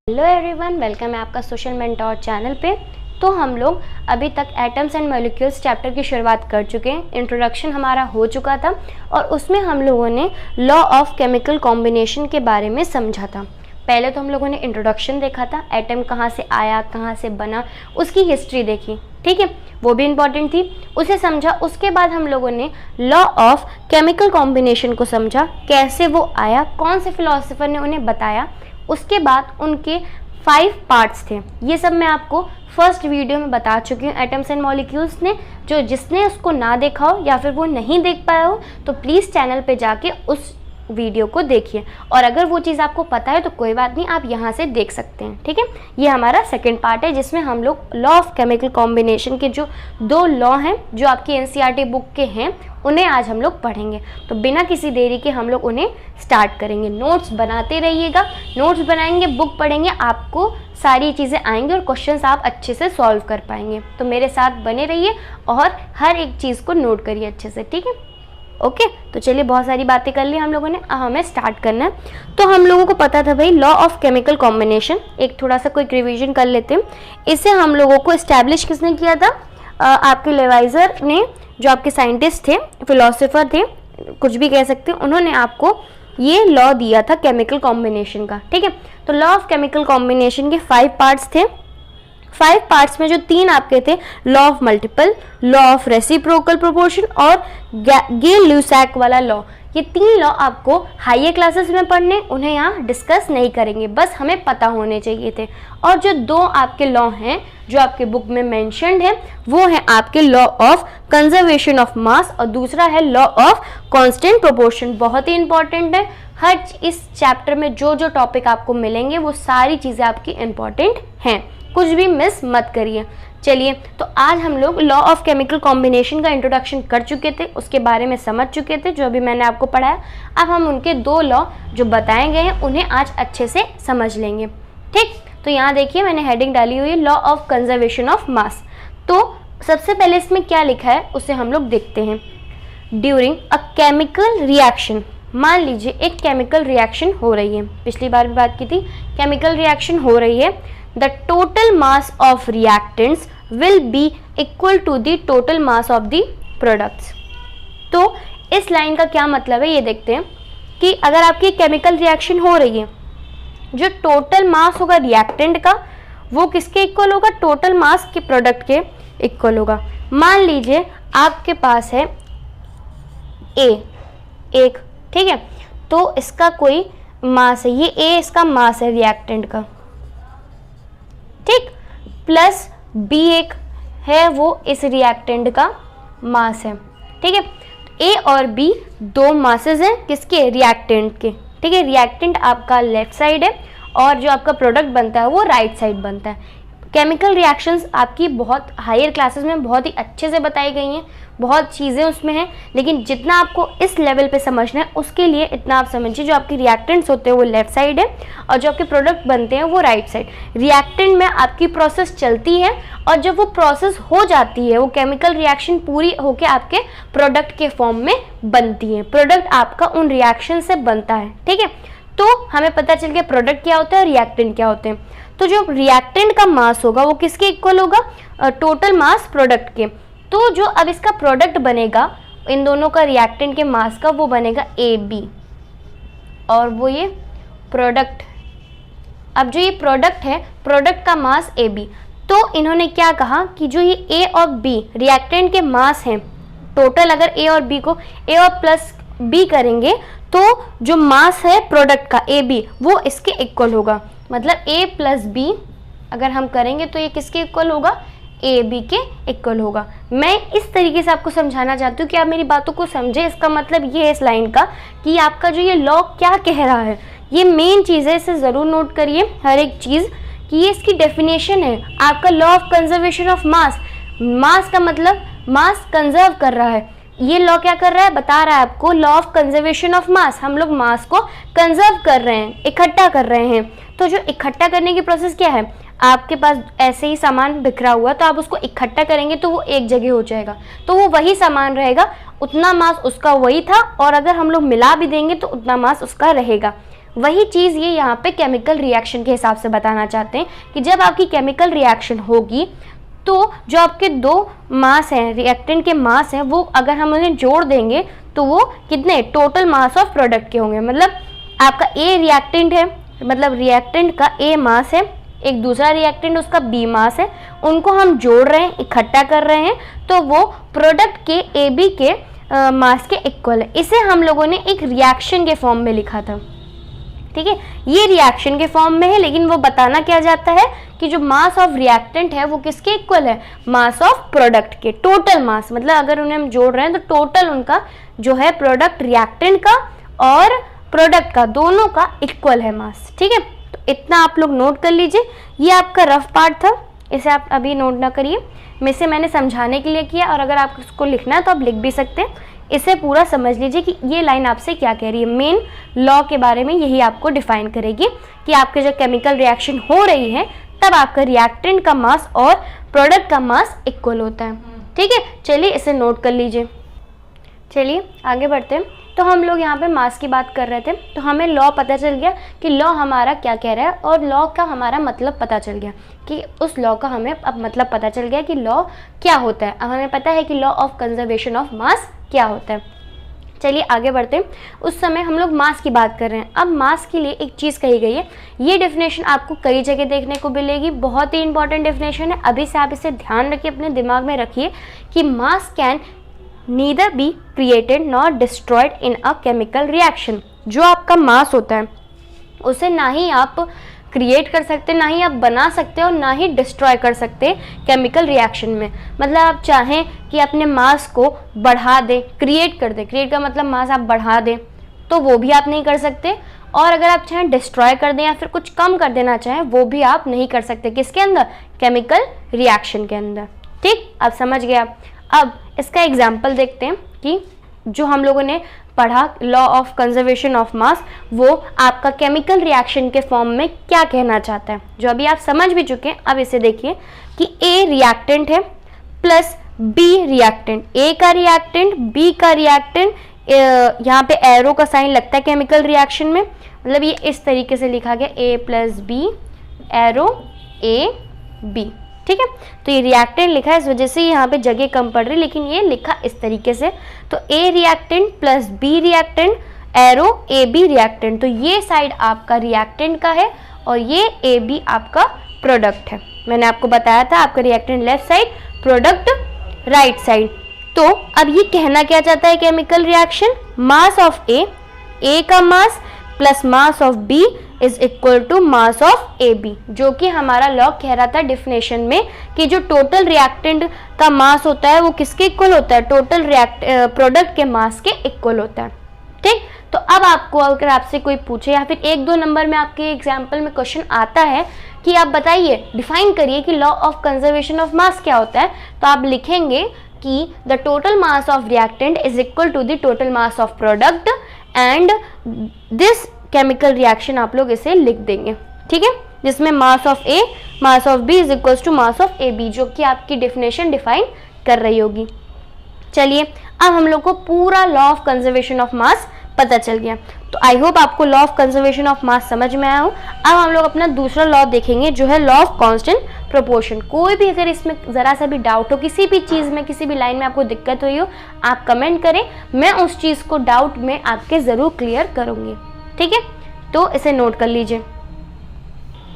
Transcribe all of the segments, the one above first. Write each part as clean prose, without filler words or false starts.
Hello everyone, welcome है आपका social mentor channel पे। तो हम लोग अभी तक एटम्स एंड मॉलिक्यूल्स चैप्टर की शुरुआत कर चुके हैं। इंट्रोडक्शन हमारा हो चुका था और उसमें हम लोगों ने लॉ ऑफ केमिकल कॉम्बिनेशन के बारे में समझा था। पहले तो हम लोगों ने इंट्रोडक्शन देखा था, एटम कहाँ से आया, कहाँ से बना, उसकी हिस्ट्री देखी, ठीक है, वो भी इम्पॉर्टेंट थी, उसे समझा। उसके बाद हम लोगों ने लॉ ऑफ केमिकल कॉम्बिनेशन को समझा, कैसे वो आया, कौन से फिलोसोफर ने उन्हें बताया। उसके बाद उनके 5 पार्ट्स थे, ये सब मैं आपको फर्स्ट वीडियो में बता चुकी हूँ एटम्स एंड मॉलिक्यूल्स ने। जिसने उसको ना देखा हो या फिर वो नहीं देख पाया हो तो प्लीज़ चैनल पे जाके उस वीडियो को देखिए, और अगर वो चीज़ आपको पता है तो कोई बात नहीं, आप यहाँ से देख सकते हैं, ठीक है। ये हमारा सेकंड पार्ट है जिसमें हम लोग लॉ ऑफ केमिकल कॉम्बिनेशन के जो 2 लॉ हैं जो आपकी एनसीईआरटी बुक के हैं उन्हें आज हम लोग पढ़ेंगे। तो बिना किसी देरी के हम लोग उन्हें स्टार्ट करेंगे। नोट्स बनाते रहिएगा, नोट्स बनाएंगे, बुक पढ़ेंगे, आपको सारी चीज़ें आएंगी और क्वेश्चंस आप अच्छे से सॉल्व कर पाएंगे। तो मेरे साथ बने रहिए और हर एक चीज़ को नोट करिए अच्छे से, ठीक है। ओके, तो चलिए, बहुत सारी बातें कर ली हम लोगों ने, अब हमें स्टार्ट करना है। तो हम लोगों को पता था भाई लॉ ऑफ केमिकल कॉम्बिनेशन, एक थोड़ा सा क्विक रिवीजन कर लेते हैं। इसे हम लोगों को इस्टेब्लिश किसने किया था? आपके लेवाइजर ने, जो आपके साइंटिस्ट थे, फिलोसोफर थे, कुछ भी कह सकते हैं, उन्होंने आपको ये लॉ दिया था केमिकल कॉम्बिनेशन का, ठीक है। तो लॉ ऑफ केमिकल कॉम्बिनेशन के 5 पार्ट्स थे। 5 पार्ट्स में जो 3 आपके थे, law of multiple, law of reciprocal proportion और गेल-ल्यूसैक वाला लॉ, ये 3 लॉ आपको हायर क्लासेस में पढ़ने, उन्हें यहाँ डिस्कस नहीं करेंगे, बस हमें पता होने चाहिए थे। और जो 2 आपके लॉ हैं जो आपके बुक में मेंशन्ड है वो है आपके law of conservation of mass और दूसरा है लॉ ऑफ कांस्टेंट प्रोपोर्शन। बहुत ही इंपॉर्टेंट है, हर इस चैप्टर में जो जो टॉपिक आपको मिलेंगे वो सारी चीज़ें आपकी इंपॉर्टेंट हैं, कुछ भी मिस मत करिए। चलिए, तो आज हम लोग लॉ ऑफ केमिकल कॉम्बिनेशन का इंट्रोडक्शन कर चुके थे, उसके बारे में समझ चुके थे जो अभी मैंने आपको पढ़ाया। अब हम उनके 2 लॉ जो बताए गए हैं उन्हें आज अच्छे से समझ लेंगे, ठीक। तो यहाँ देखिए, मैंने हेडिंग डाली हुई है लॉ ऑफ कंजर्वेशन ऑफ मास। तो सबसे पहले इसमें क्या लिखा है उसे हम लोग देखते हैं। ड्यूरिंग अ केमिकल रिएक्शन, मान लीजिए एक केमिकल रिएक्शन हो रही है, पिछली बार भी बात की थी, केमिकल रिएक्शन हो रही है। The total mass of reactants will be equal to the total mass of the products। तो इस लाइन का क्या मतलब है ये देखते हैं कि अगर आपकी केमिकल रिएक्शन हो रही है, जो टोटल मास होगा रिएक्टेंट का वो किसके इक्वल होगा? टोटल मास के प्रोडक्ट के इक्वल होगा। मान लीजिए आपके पास है A एक, ठीक है, तो इसका कोई मास है, ये A इसका मास है रिएक्टेंट का, ठीक, प्लस B एक है वो इस रिएक्टेंट का मास है, ठीक है। A और B 2 मासेस हैं किसके? रिएक्टेंट के, ठीक है। रिएक्टेंट आपका लेफ्ट साइड है और जो आपका प्रोडक्ट बनता है वो राइट साइड बनता है। केमिकल रिएक्शंस आपकी बहुत हायर क्लासेस में बहुत ही अच्छे से बताई गई हैं, बहुत चीज़ें उसमें हैं, लेकिन जितना आपको इस लेवल पे समझना है उसके लिए इतना आप समझिए, जो आपके रिएक्टेंट्स होते हैं वो लेफ्ट साइड है और जो आपके प्रोडक्ट बनते हैं वो राइट साइड। रिएक्टेंट में आपकी प्रोसेस चलती है और जब वो प्रोसेस हो जाती है, वो केमिकल रिएक्शन पूरी होकर आपके प्रोडक्ट के फॉर्म में बनती है, प्रोडक्ट आपका उन रिएक्शन से बनता है, ठीक है। तो हमें पता चल गया प्रोडक्ट क्या होता है और रिएक्टेंट क्या होते हैं। तो जो रिएक्टेंट का मास होगा वो किसके इक्वल होगा? टोटल मास प्रोडक्ट के। तो जो अब इसका प्रोडक्ट बनेगा इन दोनों का, रिएक्टेंट के मास का, वो बनेगा AB और वो ये प्रोडक्ट। अब जो ये प्रोडक्ट है, प्रोडक्ट का मास AB। तो इन्होंने क्या कहा कि जो ये A और B रिएक्टेंट के मास हैं, टोटल अगर A और B को A और प्लस B करेंगे तो जो मास है प्रोडक्ट का AB वो इसके इक्वल होगा। मतलब A प्लस B अगर हम करेंगे तो ये किसके इक्वल होगा? AB के इक्वल होगा। मैं इस तरीके से आपको समझाना चाहती हूँ कि आप मेरी बातों को समझे। इसका मतलब ये है इस लाइन का कि आपका जो ये लॉ क्या कह रहा है, ये मेन चीज़ है, इसे ज़रूर नोट करिए हर एक चीज़ कि ये इसकी डेफिनेशन है। आपका law of conservation of mass, mass का मतलब मास कंजर्व कर रहा है, ये लॉ क्या कर रहा है? बता रहा है आपको लॉ ऑफ कंजर्वेशन ऑफ मास। हम लोग मास को कंजर्व कर रहे हैं, इकट्ठा कर रहे हैं। तो जो इकट्ठा करने की प्रोसेस क्या है? आपके पास ऐसे ही सामान बिखरा हुआ, तो आप उसको इकट्ठा करेंगे तो वो एक जगह हो जाएगा, तो वो वही सामान रहेगा, उतना मास उसका वही था, और अगर हम लोग मिला भी देंगे तो उतना मास उसका रहेगा। वही चीज़ ये यहाँ पे केमिकल रिएक्शन के हिसाब से बताना चाहते हैं कि जब आपकी केमिकल रिएक्शन होगी तो जो आपके दो मास हैं, रिएक्टेंट के मास हैं, वो अगर हम उन्हें जोड़ देंगे तो वो कितने टोटल मास ऑफ प्रोडक्ट के होंगे। मतलब आपका ए रिएक्टेंट है, मतलब रिएक्टेंट का ए मास है, एक दूसरा रिएक्टेंट उसका बी मास है, उनको हम जोड़ रहे हैं, इकट्ठा कर रहे हैं, तो वो प्रोडक्ट के ए बी के मास के इक्वल है। इसे हम लोगों ने एक रिएक्शन के फॉर्म में लिखा था, ठीक है। ये रिएक्शन के फॉर्म में है, लेकिन वो बताना क्या जाता है कि जो मास ऑफ रिएक्टेंट है वो किसके इक्वल है, मास ऑफ प्रोडक्ट के, टोटल मास। मतलब अगर उन्हें हम जोड़ रहे हैं तो टोटल उनका जो है प्रोडक्ट रिएक्टेंट का और प्रोडक्ट का दोनों का इक्वल है मास, ठीक है। तो इतना आप लोग नोट कर लीजिए। ये आपका रफ पार्ट था, इसे आप अभी नोट ना करिए, मैंने समझाने के लिए किया, और अगर आपको इसको लिखना है तो आप लिख भी सकते हैं। इसे पूरा समझ लीजिए कि ये लाइन आपसे क्या कह रही है। मेन लॉ के बारे में यही आपको डिफाइन करेगी कि आपके जब केमिकल रिएक्शन हो रही है तब आपका रिएक्टेंट का मास और प्रोडक्ट का मास इक्वल होता है, ठीक है। चलिए इसे नोट कर लीजिए। चलिए आगे बढ़ते हैं। तो हम लोग यहाँ पे मास की बात कर रहे थे, तो हमें लॉ पता चल गया कि लॉ हमारा क्या कह रहा है, और लॉ का हमारा मतलब पता चल गया कि उस लॉ का हमें अब मतलब पता चल गया कि लॉ क्या होता है। अब हमें पता है कि law of conservation of mass क्या होता है। चलिए आगे बढ़ते हैं। उस समय हम लोग मास की बात कर रहे हैं। अब मास के लिए एक चीज़ कही गई है, ये डेफिनेशन आपको कई जगह देखने को मिलेगी, बहुत ही इंपॉर्टेंट डेफिनेशन है। अभी से आप इसे ध्यान रखिए, अपने दिमाग में रखिए कि मास can neither be created nor destroyed in a chemical reaction. जो आपका मास होता है उसे ना ही आप क्रिएट कर सकते, ना ही आप बना सकते और ना ही डिस्ट्रॉय कर सकते केमिकल रिएक्शन में। मतलब आप चाहें कि अपने मास को बढ़ा दें, क्रिएट कर दें, क्रिएट का मतलब मास आप बढ़ा दें, तो वो भी आप नहीं कर सकते। और अगर आप चाहें डिस्ट्रॉय कर दें या फिर कुछ कम कर देना चाहें, वो भी आप नहीं कर सकते। किसके अंदर, केमिकल रिएक्शन के अंदर, ठीक। आप समझ गए आप। अब इसका एग्जाम्पल देखते हैं कि जो हम लोगों ने पढ़ा लॉ ऑफ कंजर्वेशन ऑफ मास, वो आपका केमिकल रिएक्शन के फॉर्म में क्या कहना चाहता है, जो अभी आप समझ भी चुके हैं। अब इसे देखिए कि ए रिएक्टेंट है प्लस बी रिएक्टेंट, ए का रिएक्टेंट बी का रिएक्टेंट, यहाँ पे एरो का साइन लगता है केमिकल रिएक्शन में, मतलब ये इस तरीके से लिखा गया A plus B arrow A B, ठीक है। तो ये रिएक्टेंट लिखा है, इस वजह से यहाँ पे जगह कम पड़ रही, लेकिन ये लिखा इस तरीके से। तो A reactant plus B reactant arrow A B reactant, तो ये साइड आपका रिएक्टेंट का है और ये ए बी आपका प्रोडक्ट है। मैंने आपको बताया था आपका reactant left side, product right side. तो अब ये कहना क्या चाहता है chemical reaction, mass of A का mass plus mass of B is equal to mass of A B, जो कि हमारा लॉ कह रहा था डेफिनेशन में कि जो टोटल रिएक्टेंट का मास होता है वो किसके इक्वल होता है, टोटल प्रोडक्ट के मास के इक्वल होता है, ठीक। तो अब आपको अगर आपसे कोई पूछे या फिर 1-2 नंबर में आपके एग्जाम्पल में क्वेश्चन आता है कि आप बताइए, डिफाइन करिए कि law of conservation of mass क्या होता है, तो आप लिखेंगे कि the total mass of reactant is equal to the total mass of product and this chemical reaction आप लोग इसे लिख देंगे, ठीक है, जिसमें mass of A mass of B is equal to mass of A B, जो कि आपकी डेफिनेशन डिफाइन कर रही होगी। चलिए अब हम लोग को पूरा लॉ ऑफ कंजर्वेशन ऑफ मास पता चल गया। तो आई होप आपको लॉ ऑफ कंजर्वेशन ऑफ मास समझ में आया हो। अब हम लोग अपना दूसरा लॉ देखेंगे, जो है लॉ ऑफ कांस्टेंट प्रोपोर्शन। कोई भी अगर इसमें ज़रा सा भी डाउट हो, किसी भी चीज़ में, किसी भी लाइन में आपको दिक्कत हुई हो, आप कमेंट करें, मैं उस चीज़ को डाउट में आपके ज़रूर क्लियर करूँगी, ठीक है। तो इसे नोट कर लीजिए।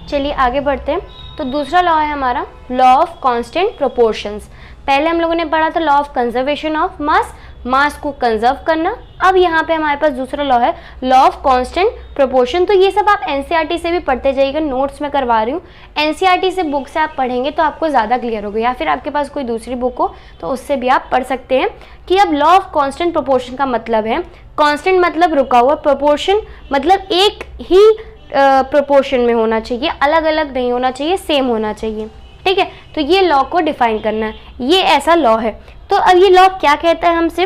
चलिए आगे बढ़ते हैं। तो दूसरा लॉ है हमारा लॉ ऑफ कांस्टेंट प्रोपोर्शंस। पहले हम लोगों ने पढ़ा था law of conservation of mass, mass को कंजर्व करना। अब यहाँ पे हमारे पास दूसरा लॉ है लॉ ऑफ कांस्टेंट प्रोपोर्शन। तो ये सब आप एनसीईआरटी से भी पढ़ते जाइएगा, नोट्स में करवा रही हूँ। एनसीईआरटी से बुक से आप पढ़ेंगे तो आपको ज़्यादा क्लियर होगा, या फिर आपके पास कोई दूसरी बुक हो तो उससे भी आप पढ़ सकते हैं। कि अब लॉ ऑफ कांस्टेंट प्रोपोर्शन का मतलब है, कांस्टेंट मतलब रुका हुआ, प्रोपोर्शन मतलब एक ही प्रोपोर्शन में होना चाहिए, अलग अलग नहीं होना चाहिए, सेम होना चाहिए, ठीक है। तो ये लॉ को डिफाइन करना है, ये ऐसा लॉ है। तो अब ये लॉ क्या कहता है हमसे,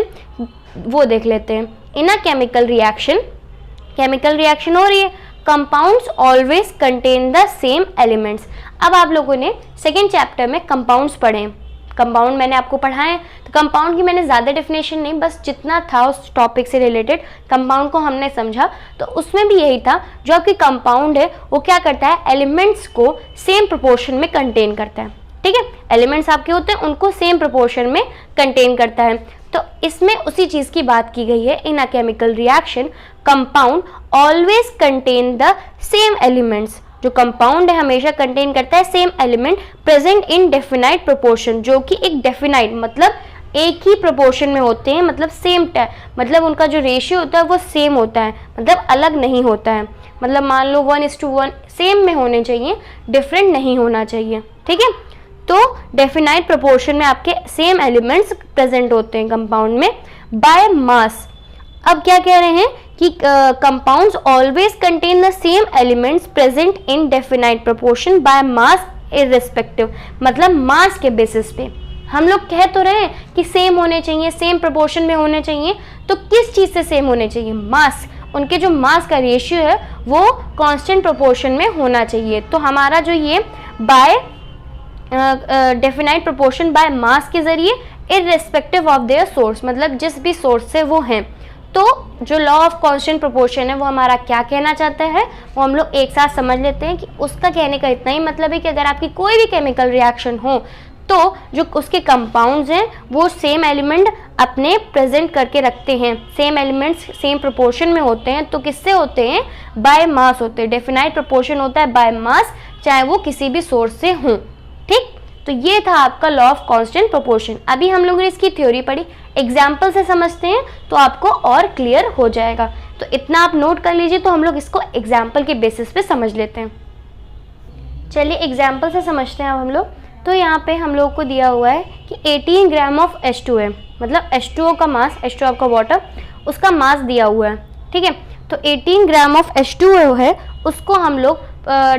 वो देख लेते हैं। इन अ केमिकल रिएक्शन हो रही है, compounds always contain the same elements. अब आप लोगों ने सेकेंड चैप्टर में कंपाउंड्स पढ़े हैं, कंपाउंड मैंने आपको पढ़ाए, तो कंपाउंड की मैंने ज़्यादा डेफिनेशन नहीं, बस जितना था उस टॉपिक से रिलेटेड कंपाउंड को हमने समझा। तो उसमें भी यही था, जो आपकी कंपाउंड है वो क्या करता है, एलिमेंट्स को सेम प्रोपोर्शन में कंटेन करता है। ठीक है, एलिमेंट्स आपके होते हैं उनको सेम प्रोपोर्शन में कंटेन करता है। तो इसमें उसी चीज़ की बात की गई है, in a chemical reaction compound always contain the same elements. जो कंपाउंड है हमेशा कंटेन करता है same element present in definite proportion, जो कि एक डेफिनाइट मतलब एक ही प्रोपोर्शन में होते हैं, मतलब सेम मतलब उनका जो रेशियो होता है वो सेम होता है, मतलब अलग नहीं होता है। मतलब मान लो 1:1 सेम में होने चाहिए, डिफरेंट नहीं होना चाहिए। ठीक है, तो डेफिनाइट प्रोपोर्शन में आपके सेम एलिमेंट्स प्रेजेंट होते हैं कंपाउंड में बाय मास। अब क्या कह रहे हैं कि compounds always contain the same elements present in definite proportion by mass irrespective, मतलब मास के बेसिस पे। हम लोग कह तो रहे हैं कि सेम होने चाहिए, सेम प्रोपोर्शन में होने चाहिए, तो किस चीज़ से सेम होने चाहिए, मास। उनके जो मास का रेशियो है वो कांस्टेंट प्रोपोर्शन में होना चाहिए। तो हमारा जो ये by definite proportion by mass के जरिए इररिस्पेक्टिव ऑफ देयर सोर्स, मतलब जिस भी सोर्स से वो हैं। तो जो लॉ ऑफ कांस्टेंट प्रोपोर्शन है वो हमारा क्या कहना चाहता है, वो हम लोग एक साथ समझ लेते हैं कि उसका कहने का इतना ही मतलब है कि अगर आपकी कोई भी केमिकल रिएक्शन हो तो जो उसके कंपाउंड्स हैं वो सेम एलिमेंट अपने प्रेजेंट करके रखते हैं, सेम एलिमेंट्स सेम प्रोपोर्शन में होते हैं। तो किससे होते हैं, बाय मास होते हैं। डेफिनाइट प्रोपोर्शन होता है बाय मास, चाहे वो किसी भी सोर्स से हों। ठीक, तो ये था आपका लॉ ऑफ कांस्टेंट प्रोपोर्शन। अभी हम लोगों ने इसकी थ्योरी पढ़ी, एग्जाम्पल से समझते हैं तो आपको और क्लियर हो जाएगा। तो इतना आप नोट कर लीजिए, तो हम लोग इसको एग्जाम्पल के बेसिस पे समझ लेते हैं। चलिए एग्जाम्पल से समझते हैं अब हम लोग। तो यहाँ पे हम लोग को दिया हुआ है कि 18 ग्राम ऑफ H2 है, मतलब H2O का मास, H2O आपका वाटर, उसका मास दिया हुआ है। ठीक है, तो 18 ग्राम ऑफ H2O है, उसको हम लोग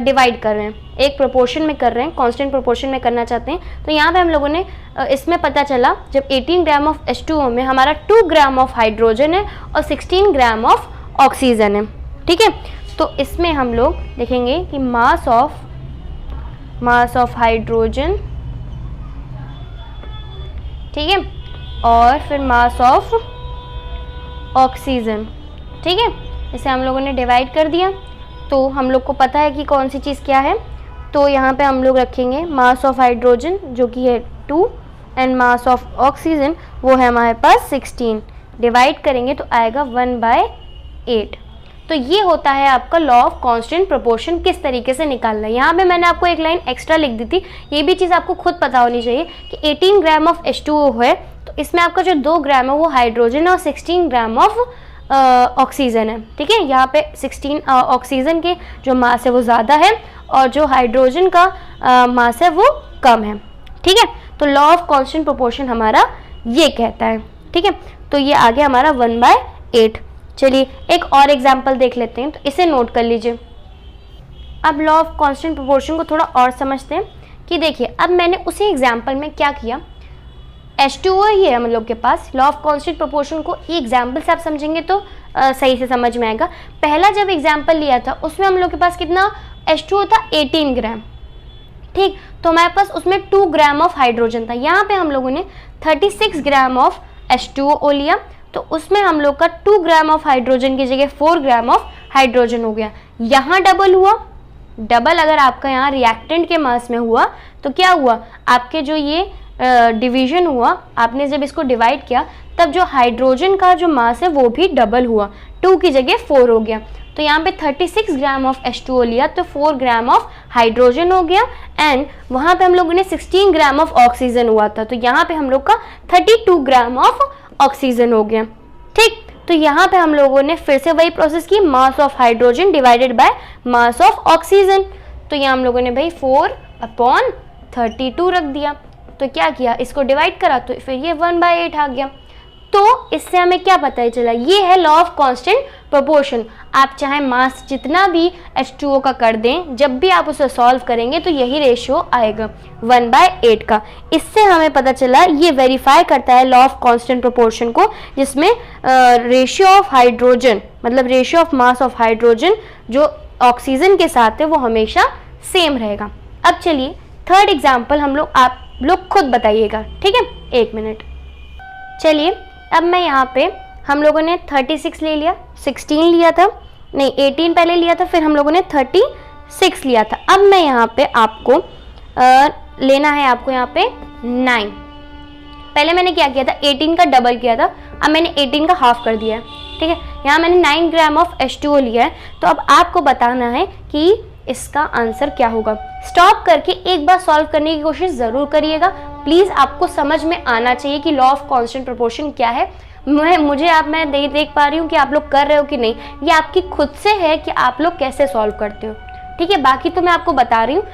डिवाइड कर रहे हैं, एक प्रोपोर्शन में कर रहे हैं, कांस्टेंट प्रोपोर्शन में करना चाहते हैं। तो यहाँ पे हम लोगों ने इसमें पता चला जब 18 ग्राम ऑफ H2O में हमारा 2 ग्राम ऑफ हाइड्रोजन है और 16 ग्राम ऑफ ऑक्सीजन है। ठीक है, तो इसमें हम लोग देखेंगे कि मास ऑफ हाइड्रोजन, ठीक है, और फिर मास ऑफ ऑक्सीजन। ठीक है, इसे हम लोगों ने डिवाइड कर दिया। तो हम लोग को पता है कि कौन सी चीज़ क्या है। तो यहाँ पे हम लोग रखेंगे मास ऑफ हाइड्रोजन जो कि है 2 एंड मास ऑफ ऑक्सीजन वो है हमारे पास 16। डिवाइड करेंगे तो आएगा 1/8। तो ये होता है आपका लॉ ऑफ कांस्टेंट प्रोपोर्शन, किस तरीके से निकालना है। यहाँ पे मैंने आपको एक लाइन एक्स्ट्रा लिख दी थी, ये भी चीज़ आपको खुद पता होनी चाहिए कि 18 ग्राम ऑफ H2O है, तो इसमें आपका जो 2 ग्राम है वो हाइड्रोजन है और 16 ग्राम ऑफ ऑक्सीजन है। ठीक है, यहाँ पे 16 ऑक्सीजन के जो मास है वो ज़्यादा है और जो हाइड्रोजन का मास है वो कम है। ठीक है, तो लॉ ऑफ कांस्टेंट प्रोपोर्शन हमारा ये कहता है। ठीक है, तो ये आ गया हमारा 1/8। चलिए एक और एग्जाम्पल देख लेते हैं, तो इसे नोट कर लीजिए। अब लॉ ऑफ कांस्टेंट प्रोपोर्शन को थोड़ा और समझते हैं कि देखिए अब मैंने उसी एग्जाम्पल में क्या किया, H2O ही है हम लोग के पास। लॉ ऑफ कांस्टेंट प्रोपोर्शन को ये एग्जाम्पल से आप समझेंगे तो सही से समझ में आएगा। पहला जब एग्जाम्पल लिया था उसमें हम लोग के पास कितना H2O था, 18 ग्राम। ठीक, तो हमारे पास उसमें 2 ग्राम ऑफ हाइड्रोजन था। यहाँ पे हम लोगों ने 36 ग्राम ऑफ H2O लिया, तो उसमें हम लोग का 2 ग्राम ऑफ हाइड्रोजन की जगह 4 ग्राम ऑफ हाइड्रोजन हो गया। यहाँ डबल हुआ, डबल अगर आपका यहाँ रिएक्टेंट के मास में हुआ तो क्या हुआ, आपके जो ये डिवीजन हुआ, आपने जब इसको डिवाइड किया तब जो हाइड्रोजन का जो मास है वो भी डबल हुआ, 2 की जगह 4 हो गया। तो यहाँ पे 36 ग्राम ऑफ H2O लिया तो 4 ग्राम ऑफ हाइड्रोजन हो गया एंड वहाँ पे हम लोगों ने 16 ग्राम ऑफ ऑक्सीजन हुआ था, तो यहाँ पे हम लोग का 32 ग्राम ऑफ ऑक्सीजन हो गया। ठीक, तो यहाँ पे हम लोगों ने फिर से वही प्रोसेस की, mass of hydrogen divided by mass of oxygen. तो यहाँ हम लोगों ने भाई 4/32 रख दिया। तो क्या किया, इसको डिवाइड करा तो फिर ये 1/8 आ गया। तो इससे हमें क्या पता चला, ये है लॉ ऑफ कांस्टेंट प्रोपोर्शन। आप चाहे मास जितना भी H2O का कर दें, जब भी आप उसे सॉल्व करेंगे तो यही रेशियो आएगा 1/8 का। इससे हमें पता चला, ये वेरीफाई करता है लॉ ऑफ कांस्टेंट प्रोपोर्शन को, जिसमें रेशियो ऑफ हाइड्रोजन मतलब ratio of mass of hydrogen जो ऑक्सीजन के साथ है वो हमेशा सेम रहेगा। अब चलिए थर्ड एग्जाम्पल हम लोग आप लोग खुद बताइएगा, ठीक है। 1 मिनट। चलिए अब मैं यहाँ पे, हम लोगों ने 36 ले लिया, 16 लिया था, नहीं 18 पहले लिया था, फिर हम लोगों ने 36 लिया था। अब मैं यहाँ पे आपको लेना है आपको यहाँ पे 9। पहले मैंने क्या किया था, 18 का डबल किया था, अब मैंने 18 का हाफ कर दिया है, ठीक है। यहाँ मैंने 9 ग्राम ऑफ H2O लिया है। तो अब आपको बताना है कि इसका आंसर क्या होगा। स्टॉप करके एक बार सॉल्व करने की कोशिश ज़रूर करिएगा प्लीज़। आपको समझ में आना चाहिए कि लॉ ऑफ कांस्टेंट प्रोपोर्शन क्या है। मैं देख पा रही हूँ कि आप लोग कर रहे हो कि नहीं, ये आपकी खुद से है कि आप लोग कैसे सॉल्व करते हो, ठीक है। बाकी तो मैं आपको बता रही हूँ,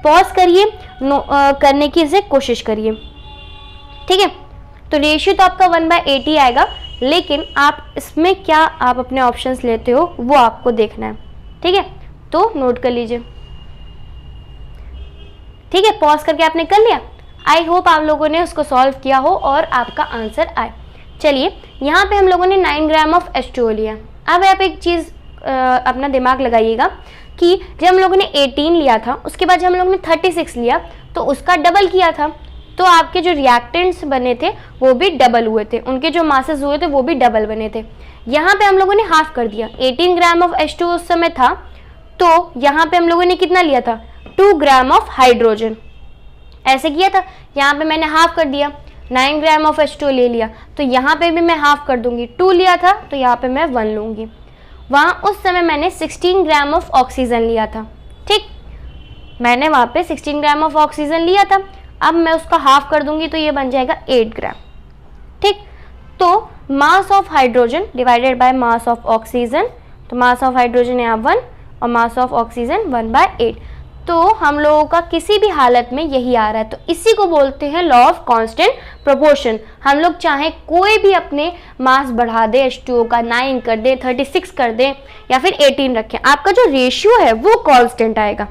पॉज करिए, करने की इसे कोशिश करिए, ठीक है। तो रेशियो तो आपका 1/80 आएगा, लेकिन आप इसमें क्या आप अपने ऑप्शंस लेते हो वो आपको देखना है, ठीक है। तो नोट कर लीजिए, ठीक है। पॉज करके आपने कर लिया। आई होप आप लोगों ने उसको सॉल्व किया हो और आपका आंसर आए। चलिए यहाँ पे हम लोगों ने 9 ग्राम ऑफ H2O लिया। अब आप एक चीज़ अपना दिमाग लगाइएगा कि जब हम लोगों ने 18 लिया था, उसके बाद जब हम लोगों ने 36 लिया तो उसका डबल किया था, तो आपके जो रिएक्टेंट्स बने थे वो भी डबल हुए थे, उनके जो मासेस हुए थे वो भी डबल बने थे। यहाँ पे हम लोगों ने हाफ कर दिया। 18 ग्राम ऑफ H2O उस समय था, तो यहाँ पे हम लोगों ने कितना लिया था, 2 ग्राम ऑफ हाइड्रोजन, ऐसे किया था। यहाँ पे मैंने हाफ कर दिया, 9 ग्राम ऑफ H2O ले लिया, तो यहाँ पे भी मैं हाफ कर दूंगी। 2 लिया था तो यहाँ पे मैं 1 लूंगी। वहाँ उस समय मैंने 16 ग्राम ऑफ ऑक्सीजन लिया था, ठीक। मैंने वहाँ पे 16 ग्राम ऑफ ऑक्सीजन लिया था, अब मैं उसका हाफ कर दूंगी तो ये बन जाएगा 8 ग्राम, ठीक। तो mass of hydrogen divided by mass of oxygen, तो मास ऑफ हाइड्रोजन यहाँ 1 और मास ऑफ ऑक्सीजन 1/8। तो हम लोगों का किसी भी हालत में यही आ रहा है, तो इसी को बोलते हैं लॉ ऑफ कांस्टेंट प्रोपोर्शन। हम लोग चाहे कोई भी अपने मास बढ़ा दे, H2O का 9 कर दे, 36 कर दे या फिर 18 रखें, आपका जो रेशियो है वो कांस्टेंट आएगा।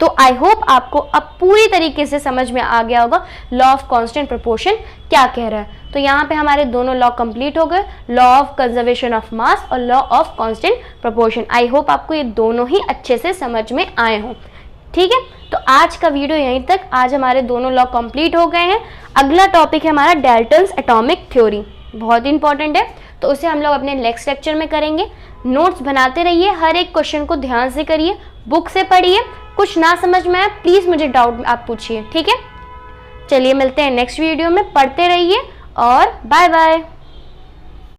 तो आई होप आपको अब पूरी तरीके से समझ में आ गया होगा लॉ ऑफ कांस्टेंट प्रोपोर्शन क्या कह रहा है। तो यहाँ पे हमारे दोनों लॉ कंप्लीट हो गए, law of conservation of mass और law of constant proportion. I hope आपको ये दोनों ही अच्छे से समझ में आए हों, ठीक है। तो आज का वीडियो यहीं तक। आज हमारे दोनों लॉ कंप्लीट हो गए हैं। अगला टॉपिक है हमारा डाल्टन्स एटॉमिक थ्योरी, बहुत इंपॉर्टेंट है, तो उसे हम लोग अपने नेक्स्ट लेक्चर में करेंगे। नोट्स बनाते रहिए, हर एक क्वेश्चन को ध्यान से करिए, बुक से पढ़िए। कुछ ना समझ में आए प्लीज़ मुझे डाउट आप पूछिए, ठीक है। चलिए मिलते हैं नेक्स्ट वीडियो में, पढ़ते रहिए और बाय बाय।